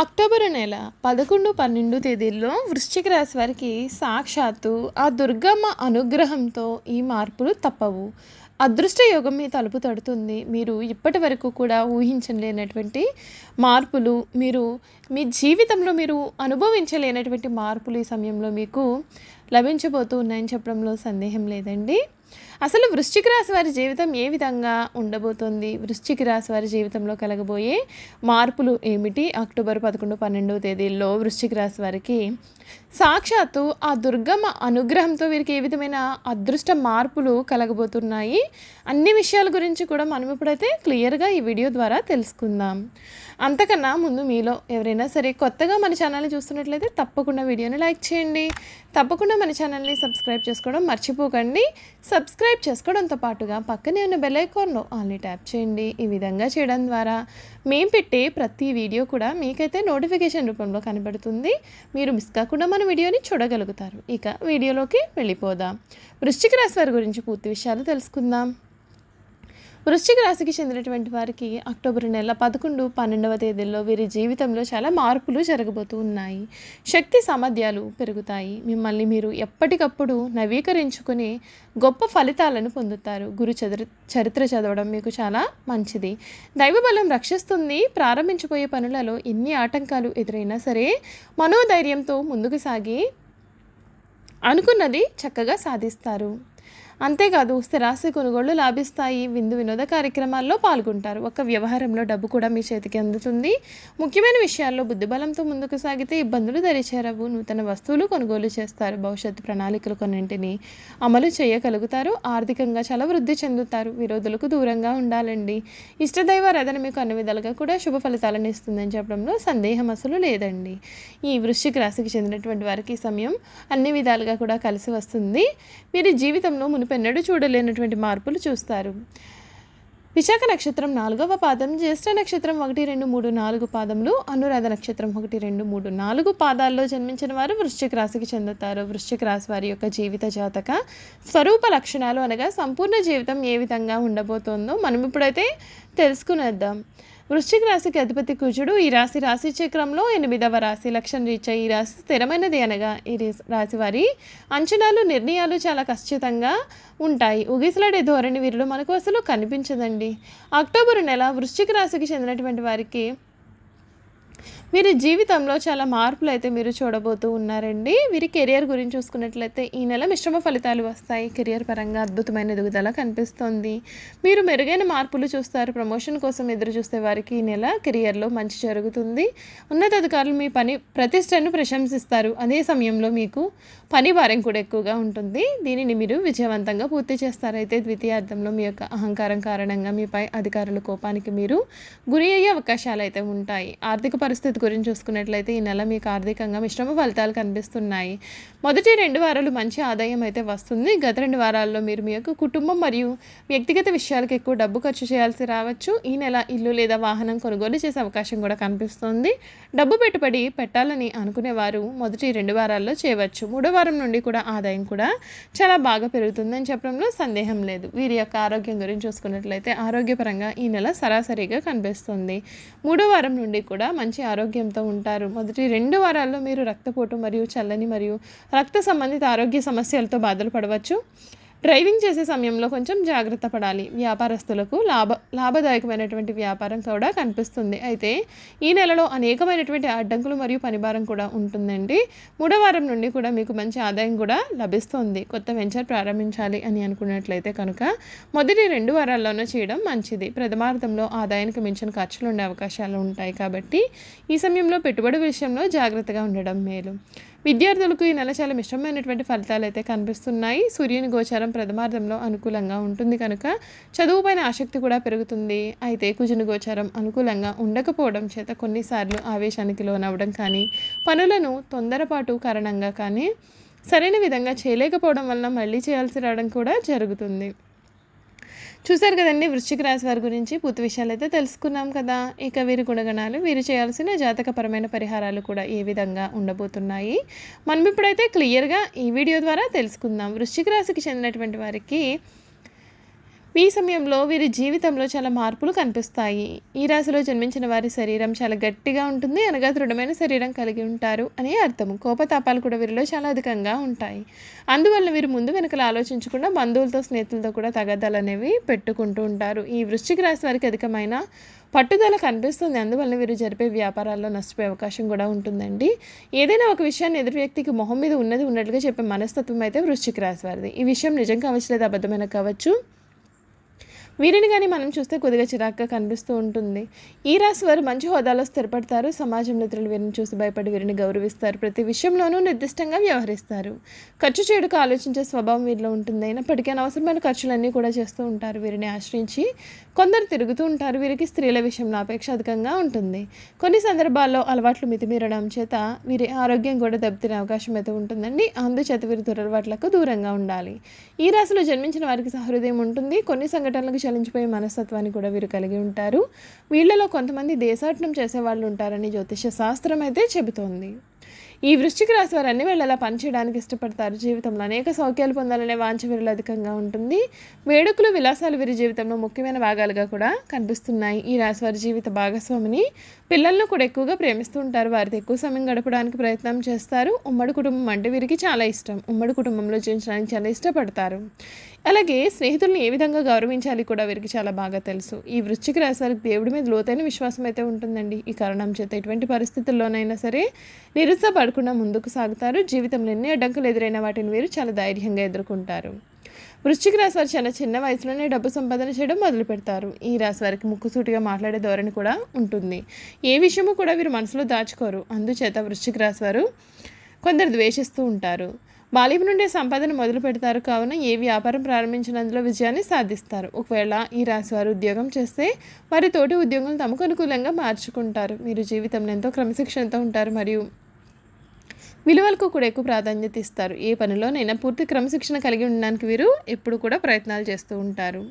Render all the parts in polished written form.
October నెల 11, 12 తేదీల్లో వృశ్చిక రాశి వారికి సాక్షాత్తు ఆ దుర్గమ్మ అనుగ్రహంతో ఈ మార్పులు తప్పవు. అదృష్ట యోగం మీ తలుపు తడుతుంది. మీరు ఇప్పటి వరకు కూడా ఊహించలేనటువంటి మార్పులు, మీ జీవితంలో మీరు అనుభవించలేనటువంటి మార్పులు ఈ సమయంలో మీకు లభించబోతూ ఉన్నాయని చెప్పడంలో సందేహం లేదండి. అసలు వృశ్చిక రాశి వారి జీవితం ఏ విధంగా ఉండబోతోంది, వృశ్చిక రాశి వారి జీవితంలో కలగబోయే మార్పులు ఏమిటి, అక్టోబర్ 11, 12 తేదీల్లో వృశ్చిక రాశి వారికి సాక్షాత్తు ఆ దుర్గమ్మ అనుగ్రహంతో వీరికి ఏ విధమైన అదృష్ట మార్పులు కలగబోతున్నాయి, అన్ని విషయాల గురించి కూడా మనం ఇప్పుడైతే క్లియర్గా ఈ వీడియో ద్వారా తెలుసుకుందాం. అంతకన్నా ముందు మీలో ఎవరైనా సరే కొత్తగా మన ఛానల్ని చూస్తున్నట్లయితే తప్పకుండా వీడియోని లైక్ చేయండి. తప్పకుండా మన ఛానల్ని సబ్స్క్రైబ్ చేసుకోవడం మర్చిపోకండి. సబ్స్క్రైబ్ చేసుకోవడంతో పాటుగా పక్కనే ఉన్న బెల్ ఐకాన్లో ఆల్ని ట్యాప్ చేయండి. ఈ విధంగా చేయడం ద్వారా మేము పెట్టే ప్రతి వీడియో కూడా మీకైతే నోటిఫికేషన్ రూపంలో కనబడుతుంది. మీరు మిస్ కాకుండా మన వీడియోని చూడగలుగుతారు. ఇక వీడియోలోకి వెళ్ళిపోదాం. వృశ్చిక రాశి వారి గురించి పూర్తి విషయాలు తెలుసుకుందాం. వృశ్చిక రాశికి చెందినటువంటి వారికి అక్టోబర్ నెల 11, 12 తేదీల్లో వీరి జీవితంలో చాలా మార్పులు జరగబోతూ ఉన్నాయి. శక్తి సామర్థ్యాలు పెరుగుతాయి. మిమ్మల్ని మీరు ఎప్పటికప్పుడు నవీకరించుకుని గొప్ప ఫలితాలను పొందుతారు. చరిత్ర చదవడం మీకు చాలా మంచిది. దైవబలం రక్షిస్తుంది. ప్రారంభించబోయే పనులలో ఎన్ని ఆటంకాలు ఎదురైనా సరే మనోధైర్యంతో ముందుకు సాగి అనుకున్నది చక్కగా సాధిస్తారు. అంతేకాదు స్థిరాస్తి కొనుగోళ్లు లాభిస్తాయి. విందు వినోద కార్యక్రమాల్లో పాల్గొంటారు. ఒక వ్యవహారంలో డబ్బు కూడా మీ చేతికి అందుతుంది. ముఖ్యమైన విషయాల్లో బుద్ధిబలంతో ముందుకు సాగితే ఇబ్బందులు దరిచేరవు. నూతన వస్తువులు కొనుగోలు చేస్తారు. భవిష్యత్తు ప్రణాళికలు కొన్నింటిని అమలు చేయగలుగుతారు. ఆర్థికంగా చాలా వృద్ధి చెందుతారు. విరోధులకు దూరంగా ఉండాలండి. ఇష్టదైవారాధన మీకు అన్ని విధాలుగా కూడా శుభ ఫలితాలను ఇస్తుందని చెప్పడంలో సందేహం అసలు లేదండి. ఈ వృశ్చిక రాశికి చెందినటువంటి వారికి సమయం అన్ని విధాలుగా కూడా కలిసి వస్తుంది. వీరి జీవితంలో మునుపెన్నడూ చూడలేనటువంటి మార్పులు చూస్తారు. విశాఖ నక్షత్రం 4వ పాదం, జ్యేష్ఠ నక్షత్రం 1, 2, 3, 4 పాదములు, అనురాధ నక్షత్రం 1, 2, 3, 4 పాదాల్లో జన్మించిన వారు వృశ్చిక రాశికి చెందుతారు. వృశ్చిక రాశి వారి యొక్క జీవిత జాతక స్వరూప లక్షణాలు అనగా సంపూర్ణ జీవితం ఏ విధంగా ఉండబోతోందో మనం ఇప్పుడైతే తెలుసుకునేద్దాం. వృశ్చిక రాశికి అధిపతి కుజుడు. ఈ రాశి చక్రంలో 8వ రాశి. లక్షణం రీత్యా ఈ రాశి స్థిరమైనది అనగా ఈ రాశి వారి అంచనాలు, నిర్ణయాలు చాలా ఖచ్చితంగా ఉంటాయి. ఉగిసలాడే ధోరణి వీరిలో మనకు అసలు కనిపించదండి. అక్టోబర్ నెల వృశ్చిక రాశికి చెందినటువంటి వారికి వీరి జీవితంలో చాలా మార్పులు అయితే మీరు చూడబోతూ ఉన్నారండి. వీరి కెరియర్ గురించి చూసుకున్నట్లయితే ఈ నెల మిశ్రమ ఫలితాలు వస్తాయి. కెరియర్ పరంగా అద్భుతమైన ఎదుగుదల కనిపిస్తోంది. మీరు మెరుగైన మార్పులు చూస్తారు. ప్రమోషన్ కోసం ఎదురు చూస్తే వారికి ఈ నెల కెరియర్లో మంచి జరుగుతుంది. ఉన్నతాధికారులు మీ పని ప్రతిష్టను ప్రశంసిస్తారు. అదే సమయంలో మీకు పని భారం కూడా ఎక్కువగా ఉంటుంది. దీనిని మీరు విజయవంతంగా పూర్తి చేస్తారు. అయితే ద్వితీయార్థంలో మీ యొక్క అహంకారం కారణంగా మీపై అధికారుల కోపానికి మీరు గురి అయ్యే అవకాశాలు అయితే ఉంటాయి. ఆర్థిక పరిస్థితి గురించి చూసుకున్నట్లయితే ఈ నెల మీకు ఆర్థికంగా మిశ్రమ ఫలితాలు కనిపిస్తున్నాయి. మొదటి 2 వారాలు మంచి ఆదాయం అయితే వస్తుంది. గత 2 వారాల్లో మీరు మీ యొక్క కుటుంబం మరియు వ్యక్తిగత విషయాలకు ఎక్కువ డబ్బు ఖర్చు చేయాల్సి రావచ్చు. ఈ నెల ఇల్లు లేదా వాహనం కొనుగోలు చేసే అవకాశం కూడా కనిపిస్తుంది. డబ్బు పెట్టుబడి పెట్టాలని అనుకునేవారు మొదటి 2 వారాల్లో చేయవచ్చు. 3వ వారం నుండి కూడా ఆదాయం కూడా చాలా బాగా పెరుగుతుందని చెప్పడంలో సందేహం లేదు. వీరి యొక్క ఆరోగ్యం గురించి చూసుకున్నట్లయితే ఆరోగ్యపరంగా ఈ నెల సరాసరిగా కనిపిస్తుంది. 3వ వారం నుండి కూడా మంచి ఆరోగ్యంతో ఉంటారు. మొదటి 2 వారాల్లో మీరు రక్తపోటు మరియు చల్లని మరియు రక్త సంబంధిత ఆరోగ్య సమస్యలతో బాధలు పడవచ్చు. డ్రైవింగ్ చేసే సమయంలో కొంచెం జాగ్రత్త పడాలి. వ్యాపారస్తులకు లాభదాయకమైనటువంటి వ్యాపారం కూడా కనిపిస్తుంది. అయితే ఈ నెలలో అనేకమైనటువంటి అడ్డంకులు మరియు పనిభారం కూడా ఉంటుందండి. 3వ వారం నుండి కూడా మీకు మంచి ఆదాయం కూడా లభిస్తుంది. కొత్త వెంచర్ ప్రారంభించాలి అని అనుకున్నట్లయితే కనుక మొదటి 2 వారాల్లోనే చేయడం మంచిది. ప్రథమార్థంలో ఆదాయానికి మించిన ఖర్చులు ఉండే అవకాశాలు ఉంటాయి. కాబట్టి ఈ సమయంలో పెట్టుబడి విషయంలో జాగ్రత్తగా ఉండడం మేలు. విద్యార్థులకు ఈ నెల చాలా మిశ్రమమైనటువంటి ఫలితాలు అయితే కనిపిస్తున్నాయి. సూర్యుని గోచారం ప్రథమార్థంలో అనుకూలంగా ఉంటుంది కనుక చదువుపైన ఆసక్తి కూడా పెరుగుతుంది. అయితే కుజుని గోచారం అనుకూలంగా ఉండకపోవడం చేత కొన్నిసార్లు ఆవేశానికి లోనవ్వడం కానీ, పనులను తొందరపాటు కారణంగా కానీ సరైన విధంగా చేయలేకపోవడం వలన మళ్ళీ చేయాల్సి రావడం కూడా జరుగుతుంది. చూశారు కదండి, వృశ్చిక రాశి వారి గురించి పూర్తి విషయాలు అయితే తెలుసుకున్నాం కదా. ఇక వీరి గుణగణాలు, వీరు చేయాల్సిన జాతకపరమైన పరిహారాలు కూడా ఏ విధంగా ఉండబోతున్నాయి మనం ఇప్పుడైతే క్లియర్గా ఈ వీడియో ద్వారా తెలుసుకుందాం. వృశ్చిక రాశికి చెందినటువంటి వారికి ఈ సమయంలో వీరి జీవితంలో చాలా మార్పులు కనిపిస్తాయి. ఈ రాశిలో జన్మించిన వారి శరీరం చాలా గట్టిగా ఉంటుంది, అనగా దృఢమైన శరీరం కలిగి ఉంటారు అని అర్థము. కోపతాపాలు కూడా వీరిలో చాలా అధికంగా ఉంటాయి. అందువల్ల వీరు ముందు వెనకలు ఆలోచించకుండా బంధువులతో స్నేహితులతో కూడా తగాదాలు అనేవి పెట్టుకుంటూ ఉంటారు. ఈ వృశ్చిక రాశి వారికి అధికమైన పట్టుదల కనిపిస్తుంది. అందువల్ల వీరు జరిపే వ్యాపారాల్లో నష్టపోయే అవకాశం కూడా ఉంటుందండి. ఏదైనా ఒక విషయాన్ని ఎదురు వ్యక్తికి మొహం మీద ఉన్నది ఉన్నట్లుగా చెప్పే మనస్తత్వం అయితే వృశ్చిక రాశి వారిది. ఈ విషయం నిజం కావచ్చు లేదా అబద్ధమైన కావచ్చు, వీరిని కానీ మనం చూస్తే కొద్దిగా చిరాగ్గా కనిపిస్తూ ఉంటుంది. ఈ రాశి వారు మంచి హోదాలో స్థిరపడతారు. సమాజంలో ఇతరులు వీరిని చూసి భయపడి వీరిని గౌరవిస్తారు. ప్రతి విషయంలోనూ నిర్దిష్టంగా వ్యవహరిస్తారు. ఖర్చు చేయడానికి ఆలోచించే స్వభావం వీరిలో ఉంటుంది. అయినప్పటికీ అనవసరమైన ఖర్చులన్నీ కూడా చేస్తూ ఉంటారు. వీరిని ఆశ్రయించి కొందరు తిరుగుతూ ఉంటారు. వీరికి స్త్రీల విషయంలో అపేక్ష అధికంగా ఉంటుంది. కొన్ని సందర్భాల్లో అలవాట్లు మితిమీరడం చేత వీరి ఆరోగ్యం కూడా దెబ్బతినే అవకాశం అయితే ఉంటుందండి. అందుచేత వీరి దురలవాట్లకు దూరంగా ఉండాలి. ఈ రాశిలో జన్మించిన వారికి సహృదయం ఉంటుంది. కొన్ని సంఘటనలకు చలించిపోయే మనస్తత్వాన్ని కూడా వీరు కలిగి ఉంటారు. వీళ్ళలో కొంతమంది దేశాటనం చేసేవాళ్ళు ఉంటారని జ్యోతిష శాస్త్రం అయితే చెబుతోంది. ఈ వృశ్చిక రాశి వారు అన్ని వేళలా పనిచేయడానికి ఇష్టపడతారు. జీవితంలో అనేక సౌఖ్యాలు పొందాలనే వాంఛ వీరిలో అధికంగా ఉంటుంది. వేడుకలు విలాసాలు వీరి జీవితంలో ముఖ్యమైన భాగాలుగా కూడా కనిపిస్తున్నాయి. ఈ రాశి వారి జీవిత భాగస్వామిని పిల్లలను కూడా ఎక్కువగా ప్రేమిస్తూ ఉంటారు. వారితో ఎక్కువ సమయం గడపడానికి ప్రయత్నం చేస్తారు. ఉమ్మడి కుటుంబం అంటే వీరికి చాలా ఇష్టం. ఉమ్మడి కుటుంబంలో జీవించడానికి చాలా ఇష్టపడతారు. అలాగే స్నేహితుల్ని ఏ విధంగా గౌరవించాలి కూడా వీరికి చాలా బాగా తెలుసు. ఈ వృశ్చిక రాశి వారికి దేవుడి మీద లోతైన విశ్వాసం అయితే ఉంటుందండి. ఈ కారణం చేత ఎటువంటి పరిస్థితుల్లోనైనా సరే నిరుత్సాహపడకుండా ముందుకు సాగుతారు. జీవితంలో ఎన్ని అడ్డంకులు ఎదురైన వాటిని వీరు చాలా ధైర్యంగా ఎదుర్కొంటారు. వృశ్చిక రాశి వారు చాలా చిన్న వయసులోనే డబ్బు సంపాదన చేయడం మొదలు పెడతారు. ఈ రాశి వారికి ముక్కుసూటిగా మాట్లాడే ధోరణి కూడా ఉంటుంది. ఏ విషయము కూడా వీరు మనసులో దాచుకోరు. అందుచేత వృశ్చిక రాశి వారు కొందరు ద్వేషిస్తూ ఉంటారు. బాల్యం నుండే సంపాదన మొదలు పెడతారు. కావున ఏ వ్యాపారం ప్రారంభించినందులో విజయాన్ని సాధిస్తారు. ఒకవేళ ఈ రాశి వారు ఉద్యోగం చేస్తే వారి తోటి ఉద్యోగులు తమకు అనుకూలంగా మార్చుకుంటారు. మీరు జీవితంలో ఎంతో క్రమశిక్షణతో ఉంటారు మరియు విలువలకు కూడా ఎక్కువ ప్రాధాన్యత ఇస్తారు. ఏ పనిలోనైనా పూర్తి క్రమశిక్షణ కలిగి ఉండడానికి వీరు ఎప్పుడు కూడా ప్రయత్నాలు చేస్తూ ఉంటారు.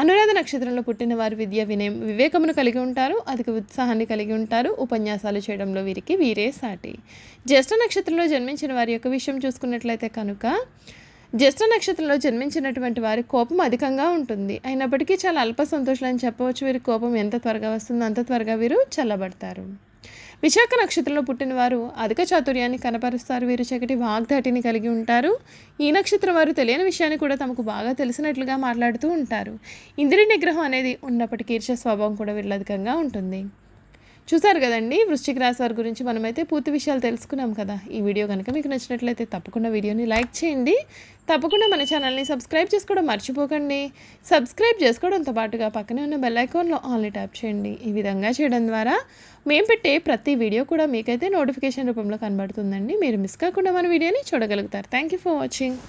అనురాధ నక్షత్రంలో పుట్టిన వారు విద్య వినయం వివేకమును కలిగి ఉంటారు. అధిక ఉత్సాహాన్ని కలిగి ఉంటారు. ఉపన్యాసాలు చేయడంలో వీరికి వీరే సాటి. జ్యేష్ఠ నక్షత్రంలో జన్మించిన వారి యొక్క విషయం చూసుకున్నట్లయితే కనుక జ్యేష్ఠ నక్షత్రంలో జన్మించినటువంటి వారి కోపం అధికంగా ఉంటుంది. అయినప్పటికీ చాలా అల్ప సంతోషాలు అని చెప్పవచ్చు. వీరి కోపం ఎంత త్వరగా వస్తుందో అంత త్వరగా వీరు చల్లబడతారు. విశాఖ నక్షత్రంలో పుట్టిన వారు అధిక చాతుర్యాన్ని కనపరుస్తారు. వీరు చక్కటి వాగ్దాటిని కలిగి ఉంటారు. ఈ నక్షత్రం వారు తెలియని విషయాన్ని కూడా తమకు బాగా తెలిసినట్లుగా మాట్లాడుతూ ఉంటారు. ఇంద్రియ నిగ్రహం అనేది ఉన్నప్పటికీ ఈర్ష్య స్వభావం కూడా వీళ్ళు అధికంగా ఉంటుంది. చూసారు కదండి, వృశ్చిక రాశి వారి గురించి మనమైతే పూర్తి విషయాలు తెలుసుకున్నాం కదా. ఈ వీడియో కనుక మీకు నచ్చినట్లయితే తప్పకుండా వీడియోని లైక్ చేయండి. తప్పకుండా మన ఛానల్ని సబ్స్క్రైబ్ చేసుకోవడం మర్చిపోకండి. సబ్స్క్రైబ్ చేసుకోవడంతో పాటుగా పక్కనే ఉన్న బెల్ ఐకాన్లో ఆల్ని ట్యాప్ చేయండి. ఈ విధంగా చేయడం ద్వారా మేము పెట్టే ప్రతి వీడియో కూడా మీకైతే నోటిఫికేషన్ రూపంలో కనబడుతుందండి. మీరు మిస్ కాకుండా మన వీడియోని చూడగలుగుతారు. Thank you for watching.